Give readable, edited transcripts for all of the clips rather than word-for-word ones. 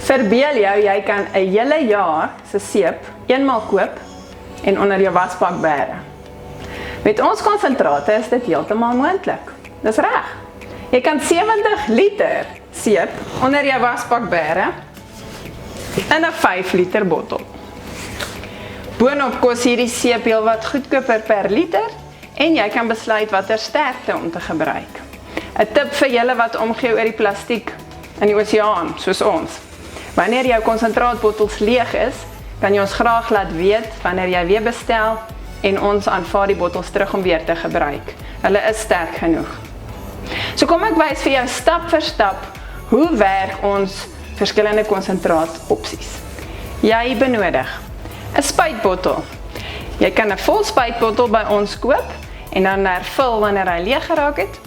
Verbeel jou, jy kan 'n hele jaar se seep eenmaal koop en onder jou wasbak bære. Met ons konsentrate is dit heeltemal moontlik. Dis reg. Jy kan 70 liter seep onder jou wasbak bære in 'n 5 liter bottel. Boonop kos hierdie seep heelwat goedkoper per liter en jy kan besluit watter sterkte om te gebruik. 'n Tip vir julle wat omgee oor die plastiek in die oseaan, soos ons. Wanneer jou konsentraatbottels leeg is, kan jy ons graag laat weet wanneer jy weer bestel en ons aanvaar die bottels terug om weer te gebruik. Hulle is sterk genoeg. So kom ek wys vir jou stap vir stap hoe werk ons verskillende konsentraatopsies. Jy benodig 'n spuitbottel. Jy kan 'n vol spuitbottel by ons koop en dan hervul wanneer hy leeg geraak het.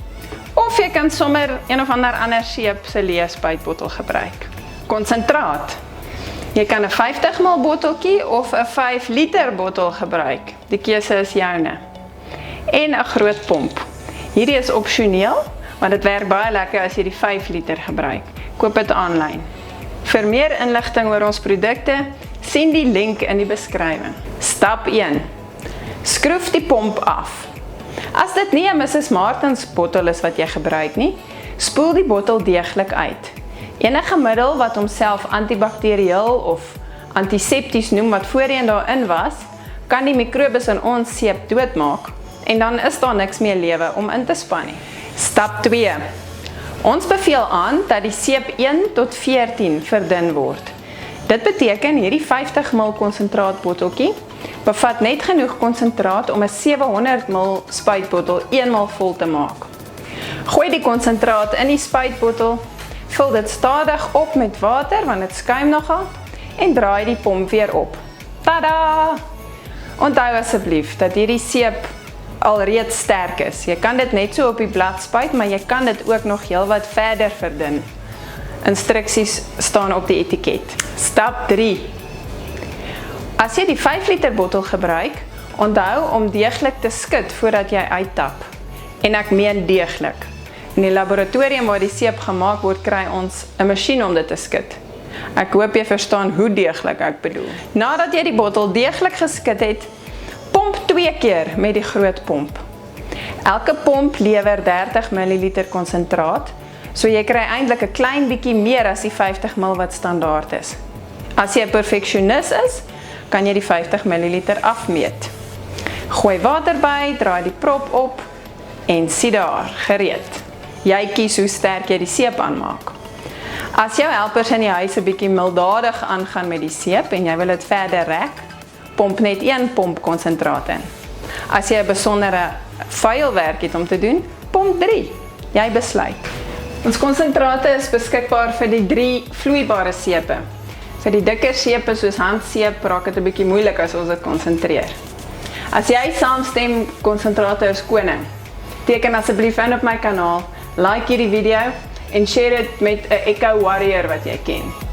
Of jy kan sommer een of ander seep se leë spuitbottel gebruik. Konsentraat. Jy kan 'n 50 ml botteltjie of 'n 5 liter bottel gebruik. Die keuse is joune. En 'n groot pomp. Hierdie is opsioneel, maar dit werk baie lekker as jy die 5 liter gebruik. Koop dit aanlyn. Vir meer inligting oor ons produkte, sien die link in die beskrywing. Stap 1. Skroef die pomp af. As dit nie 'n Mrs. Martens bottel is wat jy gebruik nie, spoel die bottel deeglik uit. Enige middel wat homself antibakterieel of antisepties noem wat voorheen daarin was, kan die mikrobes in ons seep doodmaak en dan is daar niks meer lewe om in te span nie. Stap 2. Ons beveel aan dat die seep 1 tot 14 verdun word. Dit beteken hierdie 50 ml konsentraatbotteltjie bevat net genoeg konsentraat om 'n 700 ml spuitbottel eenmaal vol te maak. Gooi die konsentraat in die spuitbottel, vul dit stadig op met water want dit skuim nogal en draai die pomp weer op. Tada! Onthou asseblief dat hierdie seep alreeds sterk is. Jy kan dit net so op die blad spuit, maar jy kan dit ook nog heelwat verder verdun. Instruksies staan op die etiket. Stap 3. As jy die 5 liter bottel gebruik, onthou om deeglik te skud voordat jy uittap. En ek meen deeglik. In die laboratorium waar die seep gemaak word, kry ons 'n masjien om dit te skud. Ek hoop jy verstaan hoe deeglik ek bedoel. Nadat jy die bottel deeglik geskid het, pomp 2 keer met die groot pomp. Elke pomp lewer 30 ml konsentraat, so jy kry eintlik 'n klein bietjie meer as die 50 ml wat standaard is. As jy 'n perfeksionis is, kan jy die 50 ml afmeet. Gooi water by, draai die prop op en sien daar, gereed. Jy kies hoe sterk jy die seep aanmaak. As jou helpers in die huis 'n bietjie milddadig aangaan met die seep en jy wil dit verder rek, pomp net 1 pomp konsentraat in. As jy 'n besondere vuil werk het om te doen, pomp 3. Jy besluit. Ons konsentrate is beskikbaar vir die 3 vloeibare sepe. Vir die dikker sepe soos handseep raak dit 'n bietjie moeilik as ons dit konsentreer. As jy saamstem konsentrate is koning, teken asseblief in op my kanaal, like hierdie video en share dit met 'n Eco Warrior wat jy ken.